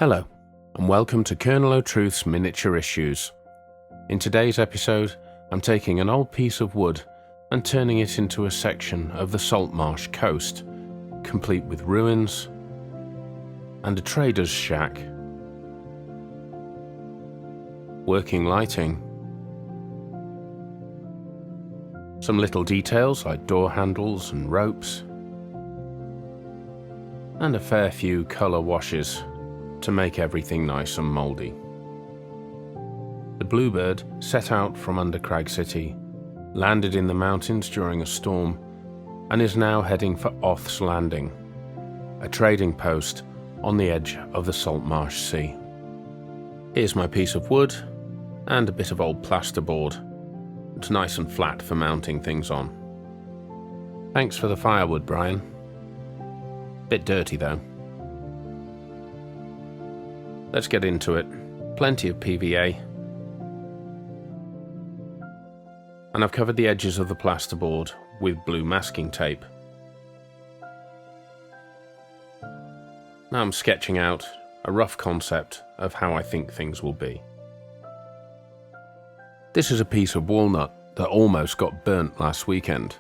Hello, and welcome to Colonel O'Truth's Miniature Issues. In today's episode, I'm taking an old piece of wood and turning it into a section of the salt marsh coast, complete with ruins and a trader's shack, working lighting, some little details like door handles and ropes, and a fair few colour washes to make everything nice and mouldy. The Bluebird set out from Undercrag City, landed in the mountains during a storm, and is now heading for Oth's Landing, a trading post on the edge of the Salt Marsh Sea. Here's my piece of wood and a bit of old plasterboard. It's nice and flat for mounting things on. Thanks for the firewood, Brian. Bit dirty though. Let's get into it. Plenty of PVA. And I've covered the edges of the plasterboard with blue masking tape. Now I'm sketching out a rough concept of how I think things will be. This is a piece of walnut that almost got burnt last weekend,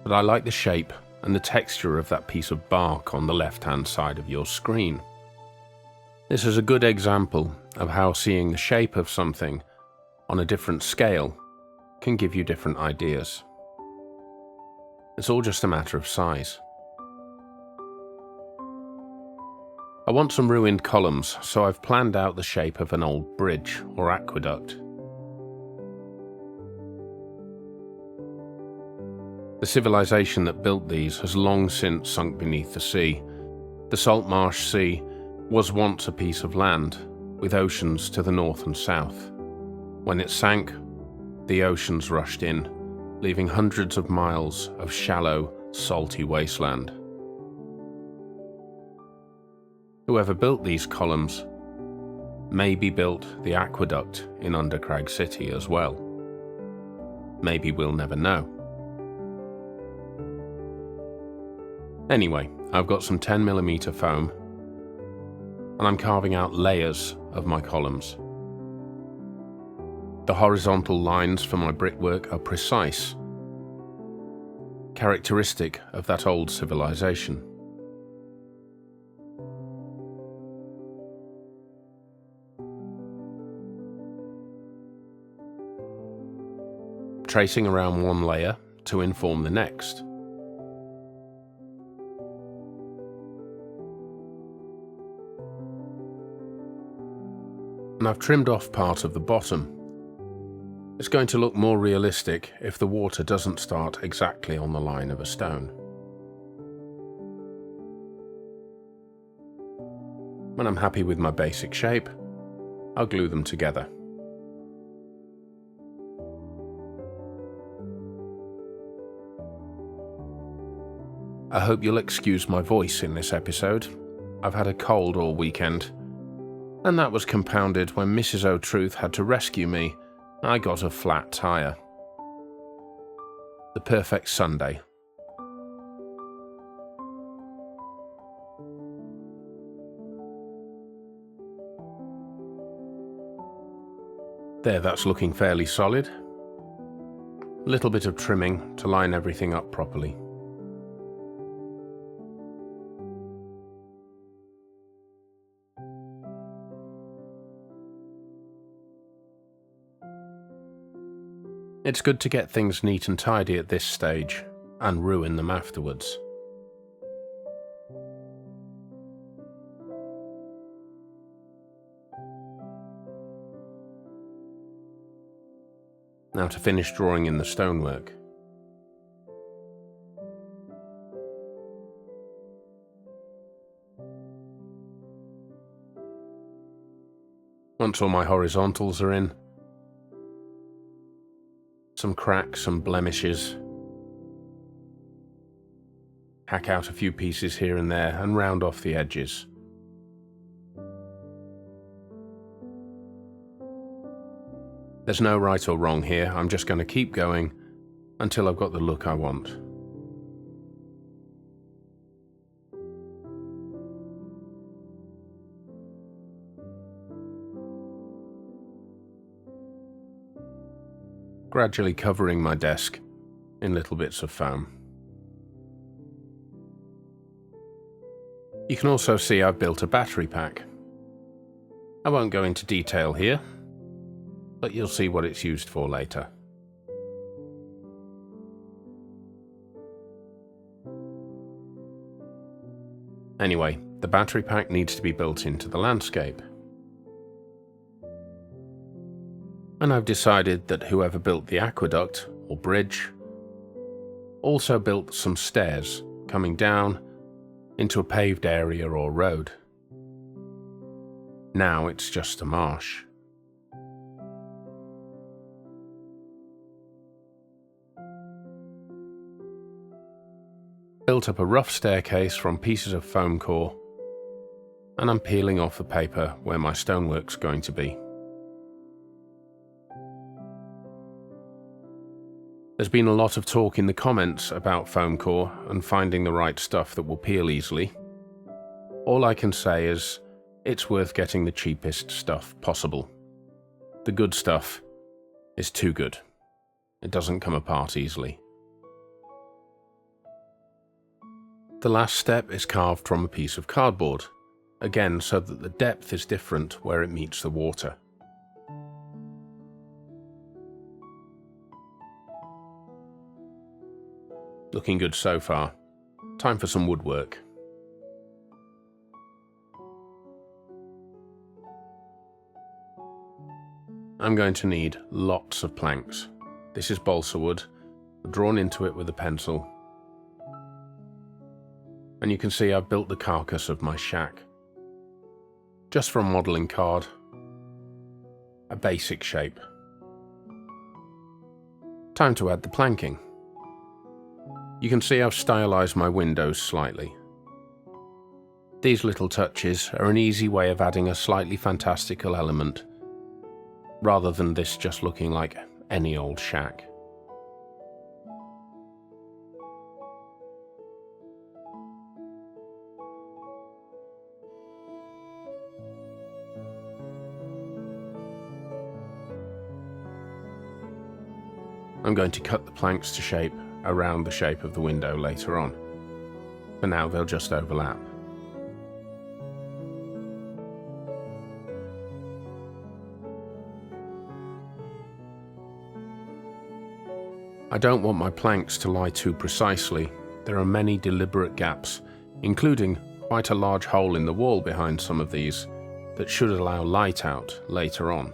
but I like the shape and the texture of that piece of bark on the left-hand side of your screen. This is a good example of how seeing the shape of something on a different scale can give you different ideas. It's all just a matter of size. I want some ruined columns, so I've planned out the shape of an old bridge or aqueduct. The civilization that built these has long since sunk beneath the sea. The Salt Marsh Sea was once a piece of land, with oceans to the north and south. When it sank, the oceans rushed in, leaving hundreds of miles of shallow, salty wasteland. Whoever built these columns maybe built the aqueduct in Undercrag City as well. Maybe we'll never know. Anyway, I've got some 10mm foam, and I'm carving out layers of my columns. The horizontal lines for my brickwork are precise, characteristic of that old civilization. Tracing around one layer to inform the next. And I've trimmed off part of the bottom. It's going to look more realistic if the water doesn't start exactly on the line of a stone. When I'm happy with my basic shape, I'll glue them together. I hope you'll excuse my voice in this episode. I've had a cold all weekend, and that was compounded when Mrs. O'Truth had to rescue me. I got a flat tire. The perfect Sunday. There, that's looking fairly solid. A little bit of trimming to line everything up properly. It's good to get things neat and tidy at this stage, and ruin them afterwards. Now to finish drawing in the stonework. Once all my horizontals are in, some cracks and blemishes. Hack out a few pieces here and there and round off the edges. There's no right or wrong here, I'm just going to keep going until I've got the look I want. gradually covering my desk in little bits of foam. You can also see I've built a battery pack. I won't go into detail here, but you'll see what it's used for later. Anyway, the battery pack needs to be built into the landscape. And I've decided that whoever built the aqueduct, or bridge, also built some stairs coming down into a paved area or road. Now it's just a marsh. Built up a rough staircase from pieces of foam core, and I'm peeling off the paper where my stonework's going to be. There's been a lot of talk in the comments about foam core and finding the right stuff that will peel easily. All I can say is, it's worth getting the cheapest stuff possible. The good stuff is too good. It doesn't come apart easily. The last step is carved from a piece of cardboard, again so that the depth is different where it meets the water. Looking good so far. Time for some woodwork. I'm going to need lots of planks. This is balsa wood, drawn into it with a pencil. And you can see I've built the carcass of my shack. Just from modelling card. A basic shape. Time to add the planking. You can see I've stylised my windows slightly. These little touches are an easy way of adding a slightly fantastical element, rather than this just looking like any old shack. I'm going to cut the planks to shape around the shape of the window later on. For now, they'll just overlap. I don't want my planks to lie too precisely. There are many deliberate gaps, including quite a large hole in the wall behind some of these, that should allow light out later on.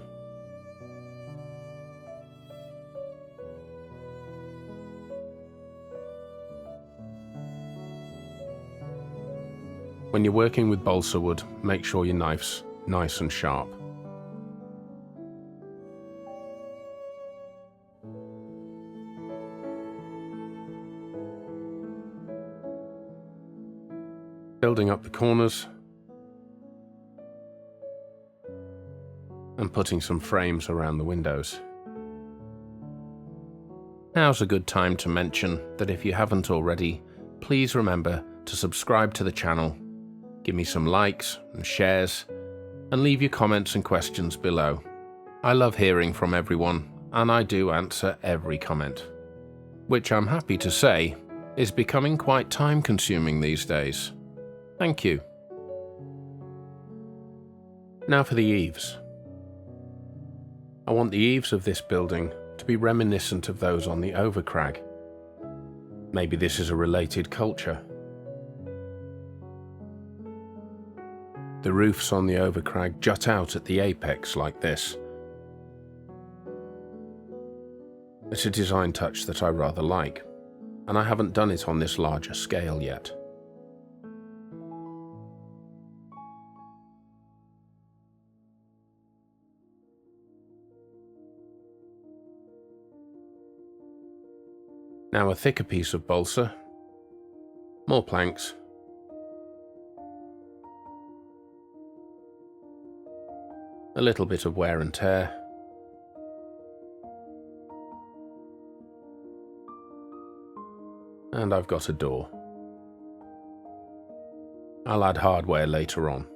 When you're working with balsa wood, make sure your knife's nice and sharp. Building up the corners and putting some frames around the windows. Now's a good time to mention that if you haven't already, please remember to subscribe to the channel, give me some likes and shares, and leave your comments and questions below. I love hearing from everyone, and I do answer every comment, which I'm happy to say is becoming quite time-consuming these days. Thank you. Now for the eaves. I want the eaves of this building to be reminiscent of those on the Overcrag. Maybe this is a related culture. The roofs on the Overcrag jut out at the apex like this. It's a design touch that I rather like, and I haven't done it on this larger scale yet. Now a thicker piece of balsa, more planks, a little bit of wear and tear, and I've got a door. I'll add hardware later on.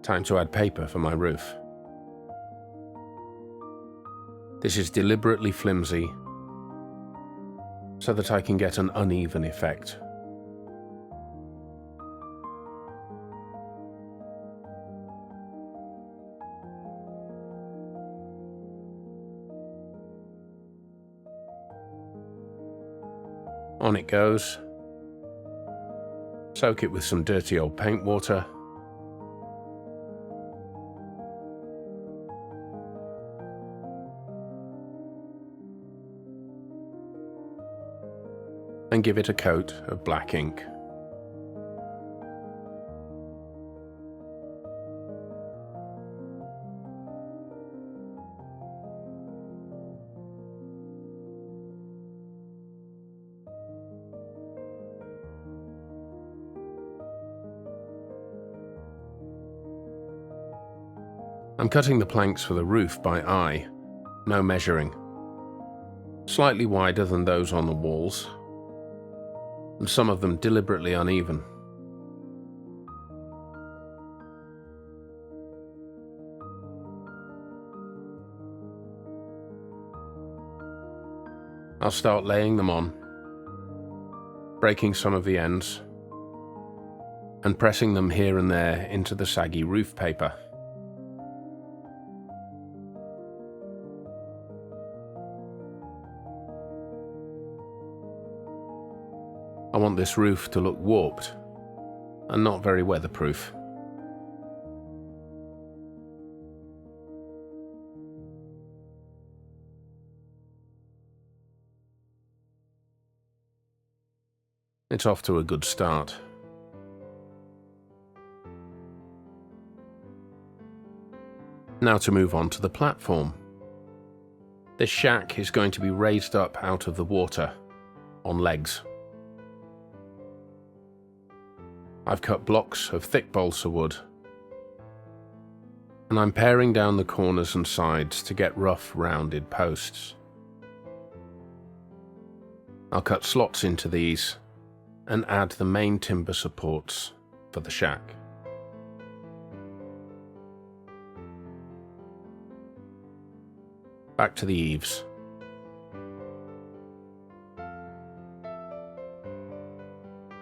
Time to add paper for my roof. This is deliberately flimsy so that I can get an uneven effect. On it goes. Soak it with some dirty old paint water. And give it a coat of black ink. I'm cutting the planks for the roof by eye, no measuring. Slightly wider than those on the walls, and some of them deliberately uneven. I'll start laying them on, breaking some of the ends, and pressing them here and there into the saggy roof paper. I want this roof to look warped and not very weatherproof. It's off to a good start. Now to move on to the platform. This shack is going to be raised up out of the water on legs. I've cut blocks of thick balsa wood, and I'm paring down the corners and sides to get rough, rounded posts. I'll cut slots into these and add the main timber supports for the shack. Back to the eaves.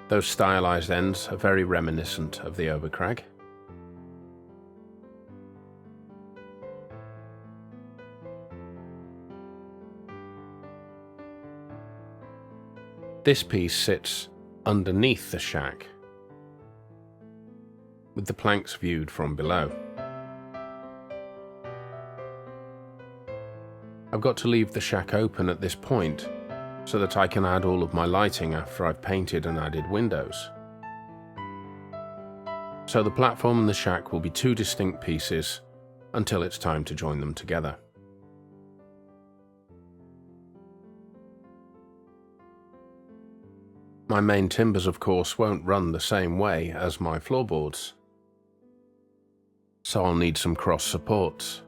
Those stylized ends are very reminiscent of the Overcrag. This piece sits underneath the shack, with the planks viewed from below. I've got to leave the shack open at this point so that I can add all of my lighting after I've painted and added windows. So the platform and the shack will be two distinct pieces until it's time to join them together. My main timbers, of course, won't run the same way as my floorboards, so I'll need some cross supports.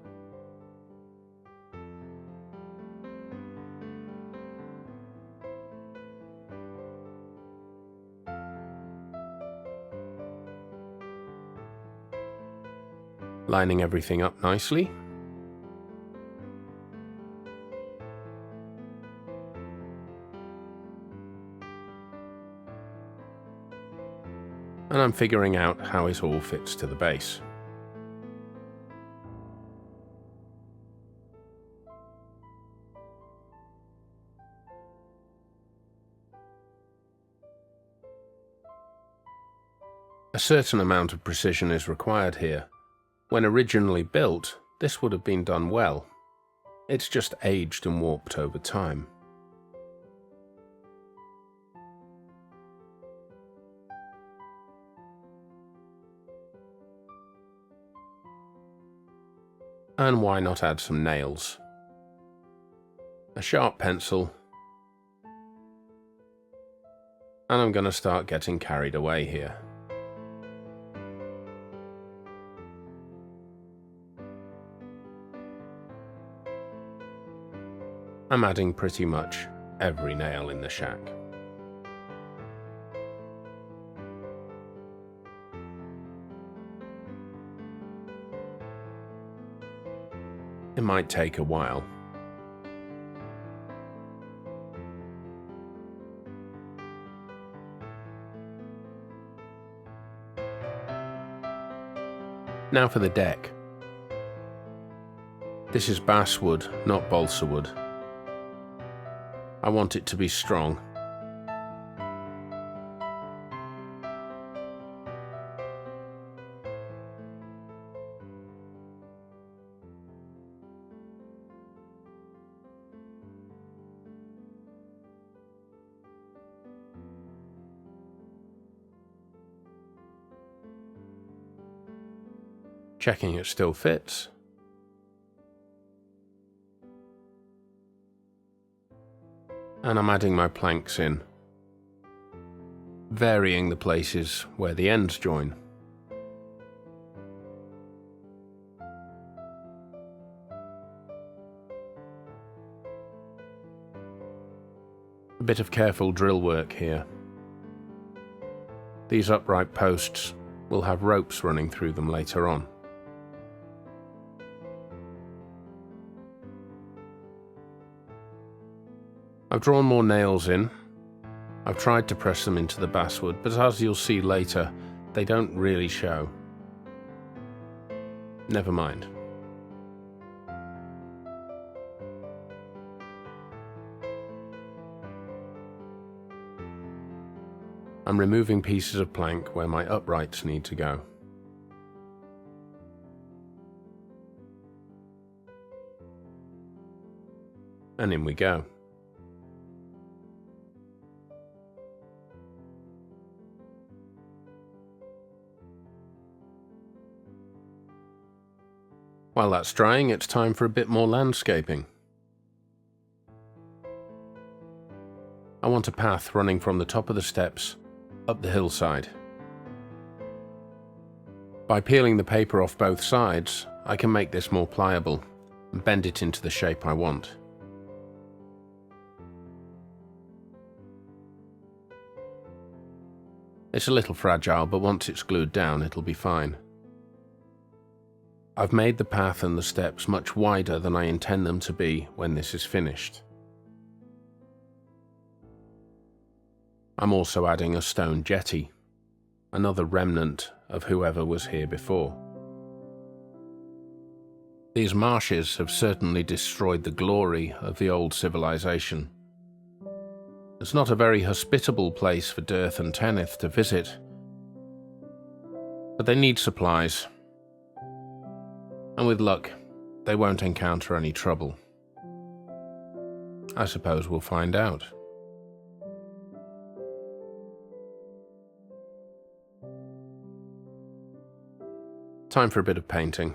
Lining everything up nicely. And I'm figuring out how it all fits to the base. A certain amount of precision is required here. When originally built, this would have been done well. It's just aged and warped over time. And why not add some nails? A sharp pencil, and I'm going to start getting carried away here. I'm adding pretty much every nail in the shack. It might take a while. Now for the deck. This is basswood, not balsa wood. I want it to be strong. Checking it still fits. And I'm adding my planks in, varying the places where the ends join. A bit of careful drill work here. These upright posts will have ropes running through them later on. I've drawn more nails in. I've tried to press them into the basswood, but as you'll see later, they don't really show. Never mind. I'm removing pieces of plank where my uprights need to go. And in we go. While that's drying, it's time for a bit more landscaping. I want a path running from the top of the steps up the hillside. By peeling the paper off both sides, I can make this more pliable and bend it into the shape I want. It's a little fragile, but once it's glued down, it'll be fine. I've made the path and the steps much wider than I intend them to be when this is finished. I'm also adding a stone jetty, another remnant of whoever was here before. These marshes have certainly destroyed the glory of the old civilization. It's not a very hospitable place for Dearth and Tenneth to visit, but they need supplies. And with luck, they won't encounter any trouble. I suppose we'll find out. Time for a bit of painting.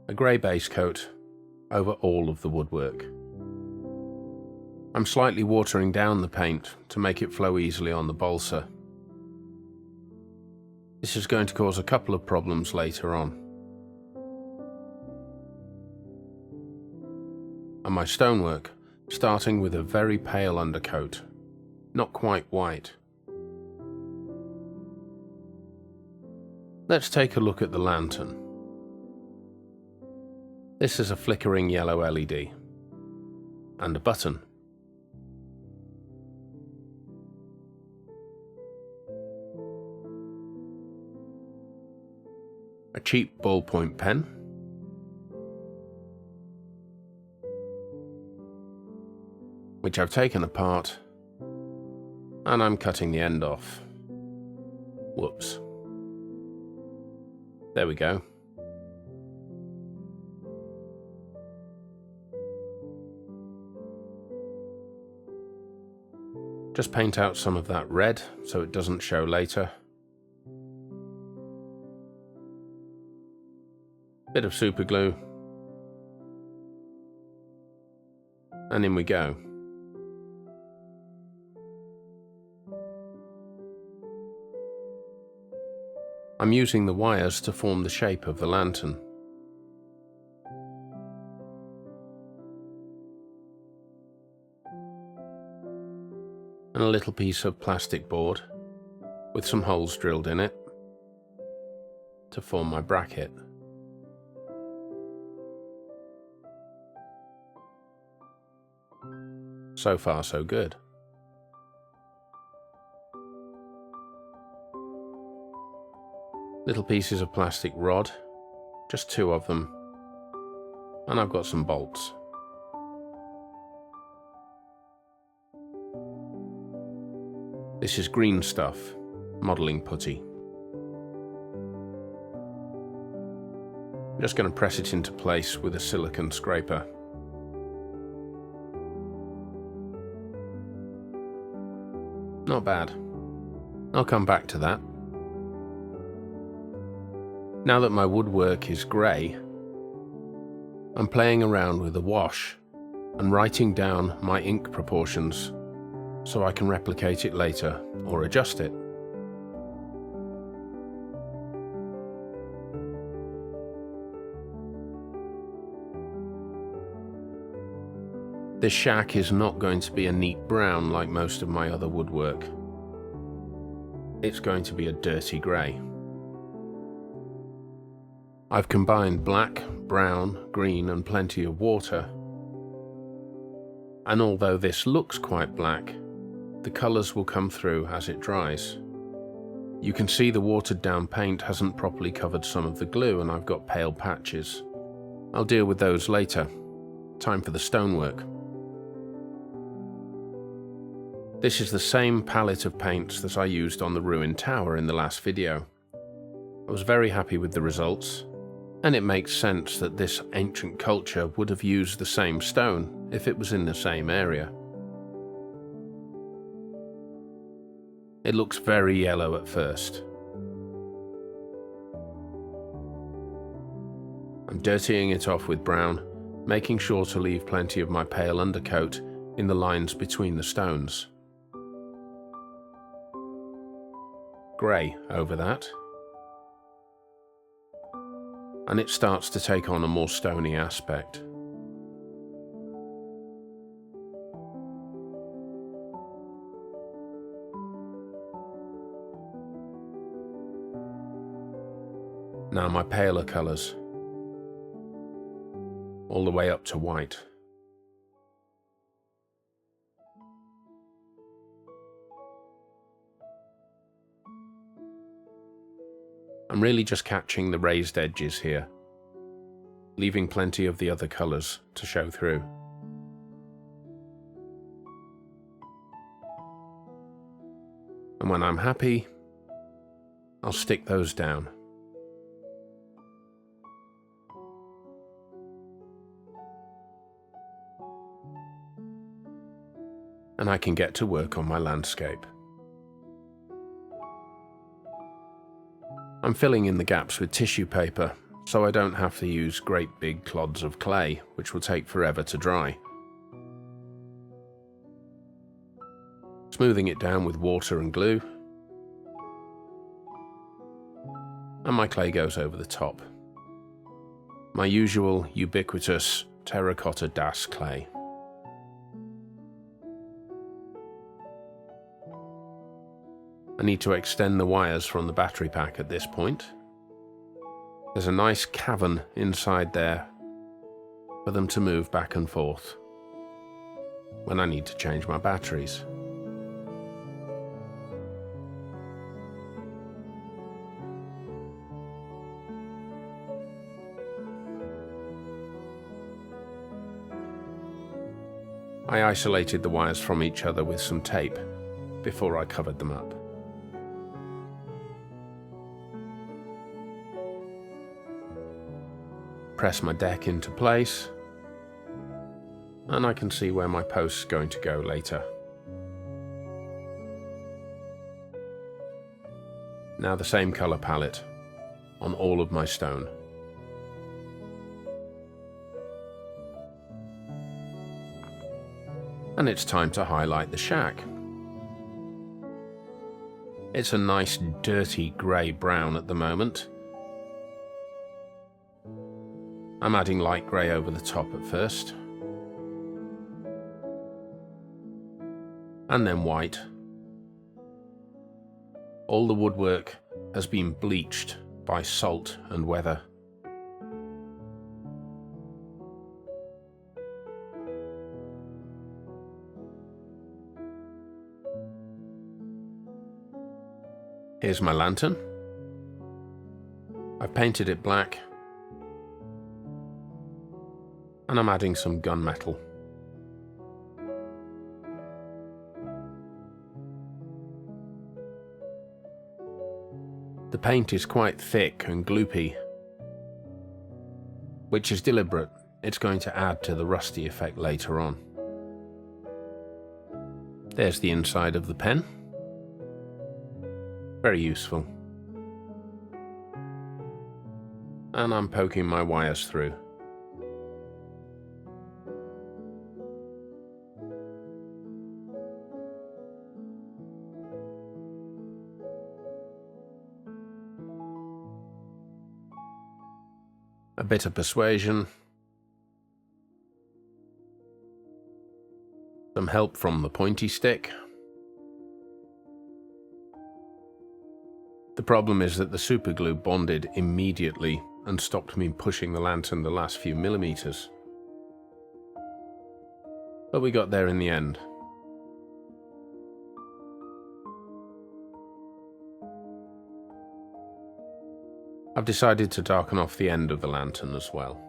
A grey base coat over all of the woodwork. I'm slightly watering down the paint to make it flow easily on the balsa. This is going to cause a couple of problems later on. And my stonework, starting with a very pale undercoat, not quite white. Let's take a look at the lantern. This is a flickering yellow LED, and a button. A cheap ballpoint pen. Which I've taken apart, and I'm cutting the end off. Whoops. There we go. Just paint out some of that red so it doesn't show later. Bit of super glue. And in we go. I'm using the wires to form the shape of the lantern. And a little piece of plastic board with some holes drilled in it to form my bracket. So far, so good. Little pieces of plastic rod, just 2 of them, and I've got some bolts. This is green stuff, modelling putty. I'm just going to press it into place with a silicone scraper. Not bad. I'll come back to that. Now that my woodwork is grey, I'm playing around with a wash and writing down my ink proportions so I can replicate it later or adjust it. This shack is not going to be a neat brown like most of my other woodwork. It's going to be a dirty grey. I've combined black, brown, green and plenty of water. And although this looks quite black, the colours will come through as it dries. You can see the watered down paint hasn't properly covered some of the glue and I've got pale patches. I'll deal with those later. Time for the stonework. This is the same palette of paints that I used on the ruined tower in the last video. I was very happy with the results, and it makes sense that this ancient culture would have used the same stone if it was in the same area. It looks very yellow at first. I'm dirtying it off with brown, making sure to leave plenty of my pale undercoat in the lines between the stones. Grey over that, and it starts to take on a more stony aspect. Now my paler colours, all the way up to white. I'm really just catching the raised edges here, leaving plenty of the other colours to show through. And when I'm happy, I'll stick those down. And I can get to work on my landscape. I'm filling in the gaps with tissue paper, so I don't have to use great big clods of clay, which will take forever to dry. Smoothing it down with water and glue, and my clay goes over the top. My usual ubiquitous terracotta Das clay. I need to extend the wires from the battery pack at this point. There's a nice cavern inside there for them to move back and forth when I need to change my batteries. I isolated the wires from each other with some tape before I covered them up. Press my deck into place, and I can see where my post's going to go later. Now the same colour palette on all of my stone. And it's time to highlight the shack. It's a nice dirty grey-brown at the moment. I'm adding light grey over the top at first, and then white. All the woodwork has been bleached by salt and weather. Here's my lantern. I've painted it black, and I'm adding some gunmetal. The paint is quite thick and gloopy, which is deliberate. It's going to add to the rusty effect later on. There's the inside of the pen. Very useful. And I'm poking my wires through. A bit of persuasion. Some help from the pointy stick. The problem is that the superglue bonded immediately and stopped me pushing the lantern the last few millimeters. But we got there in the end. I've decided to darken off the end of the lantern as well.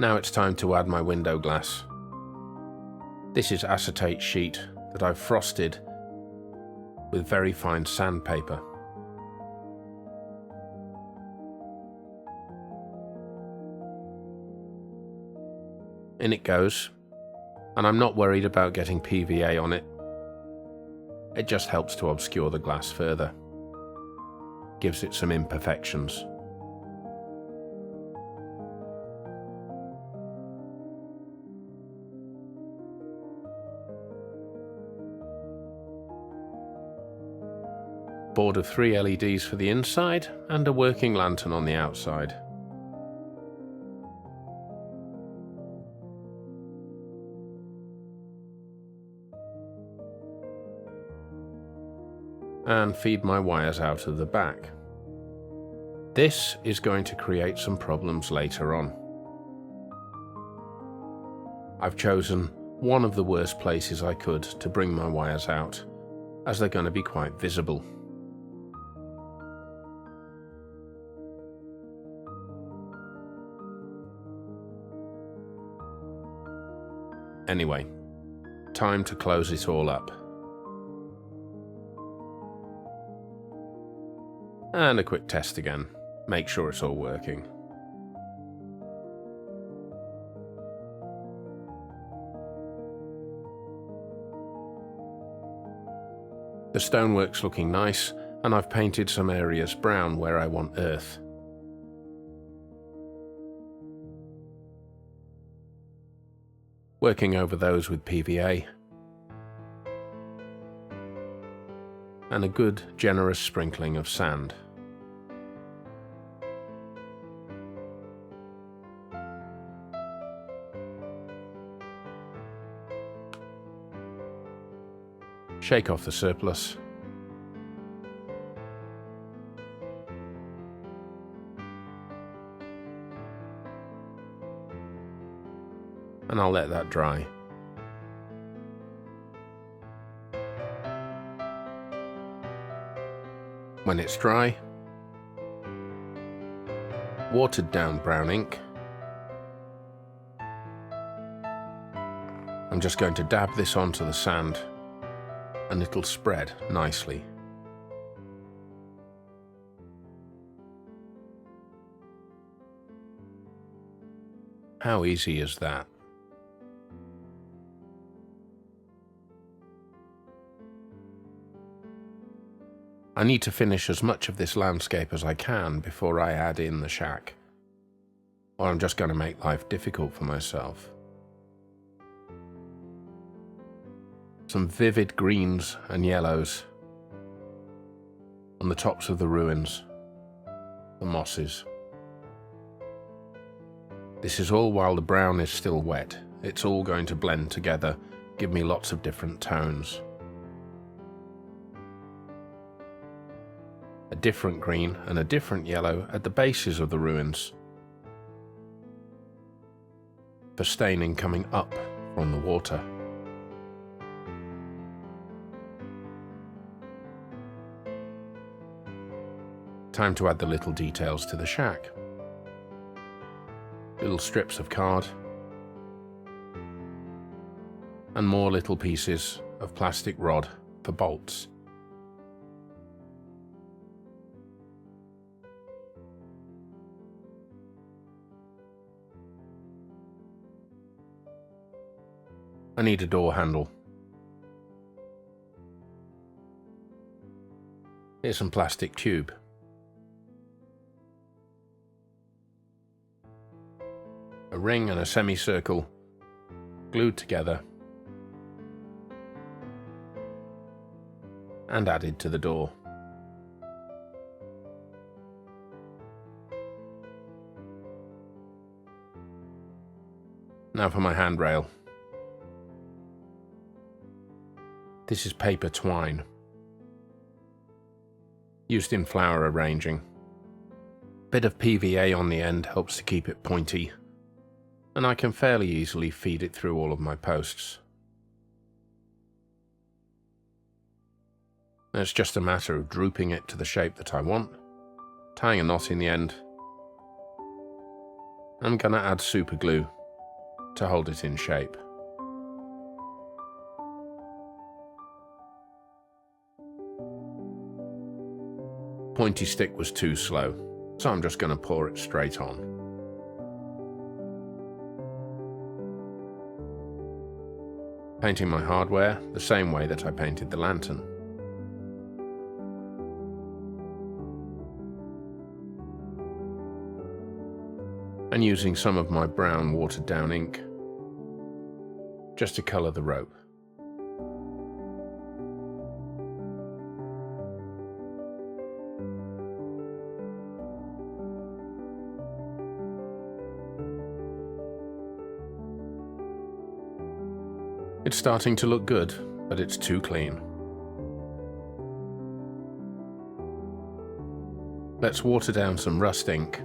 Now it's time to add my window glass. This is acetate sheet that I've frosted with very fine sandpaper. In it goes, and I'm not worried about getting PVA on it. It just helps to obscure the glass further. Gives it some imperfections. Board of 3 LEDs for the inside and a working lantern on the outside. And feed my wires out of the back. This is going to create some problems later on. I've chosen one of the worst places I could to bring my wires out, as they're going to be quite visible. Anyway, time to close it all up. And a quick test again. Make sure it's all working. The stonework's looking nice, and I've painted some areas brown where I want earth. Working over those with PVA. And a good, generous sprinkling of sand. Shake off the surplus. And I'll let that dry. When it's dry, watered down brown ink. I'm just going to dab this onto the sand and it'll spread nicely. How easy is that? I need to finish as much of this landscape as I can before I add in the shack, or I'm just going to make life difficult for myself. Some vivid greens and yellows on the tops of the ruins, the mosses. This is all while the brown is still wet. It's all going to blend together, give me lots of different tones. a different green and a different yellow at the bases of the ruins, for staining coming up from the water. Time to add the little details to the shack. Little strips of card and more little pieces of plastic rod for bolts. I need a door handle. Here's some plastic tube. A ring and a semicircle glued together and added to the door. Now for my handrail. This is paper twine, used in flower arranging. Bit of PVA on the end helps to keep it pointy, and I can fairly easily feed it through all of my posts. It's just a matter of drooping it to the shape that I want, tying a knot in the end. I'm gonna add super glue to hold it in shape. Pointy stick was too slow, so I'm just gonna pour it straight on. Painting my hardware the same way that I painted the lantern. And using some of my brown watered down ink just to colour the rope. It's starting to look good, but it's too clean. Let's water down some rust ink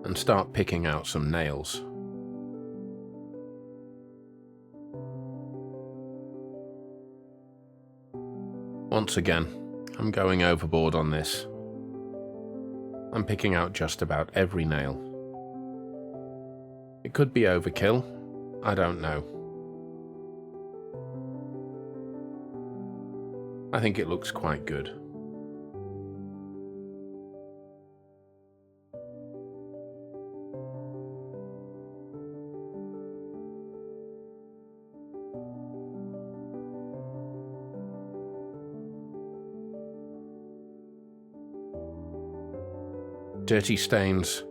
and start picking out some nails. Once again, I'm going overboard on this. I'm picking out just about every nail. It could be overkill, I don't know. I think it looks quite good. Dirty stains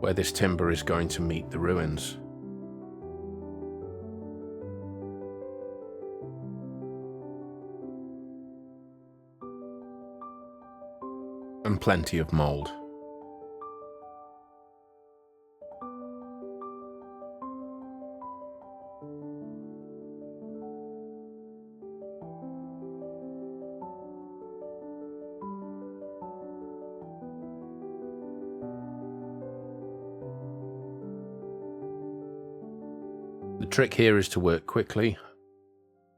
where this timber is going to meet the ruins. And plenty of mould. The trick here is to work quickly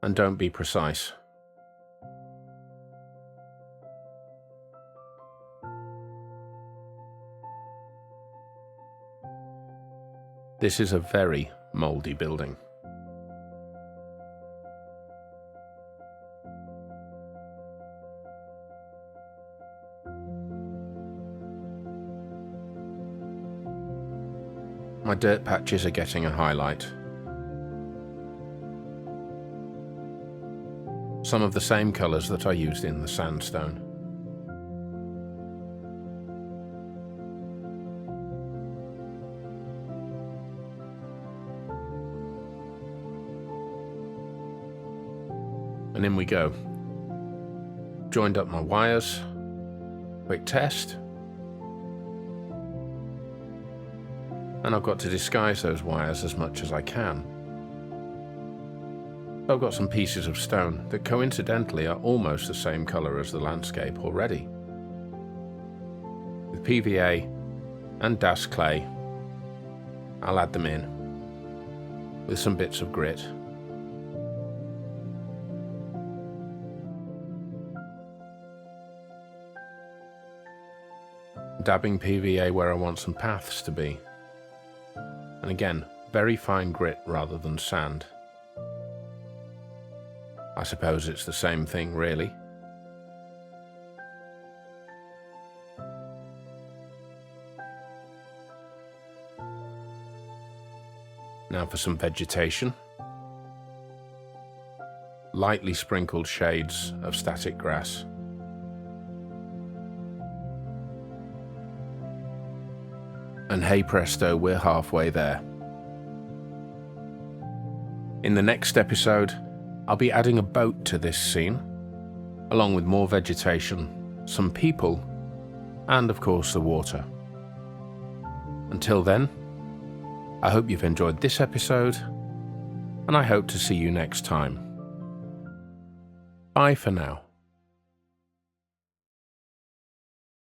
and don't be precise. This is a very mouldy building. My dirt patches are getting a highlight. Some of the same colours that I used in the sandstone. And in we go. Joined up my wires. Quick test. And I've got to disguise those wires as much as I can. I've got some pieces of stone that coincidentally are almost the same colour as the landscape already. PVA and Das clay. I'll add them in with some bits of grit. Dabbing PVA where I want some paths to be. And again, very fine grit rather than sand. I suppose it's the same thing, really. Now for some vegetation. Lightly sprinkled shades of static grass. And hey presto, we're halfway there. In the next episode, I'll be adding a boat to this scene, along with more vegetation, some people, and of course the water. Until then, I hope you've enjoyed this episode, and I hope to see you next time. Bye for now.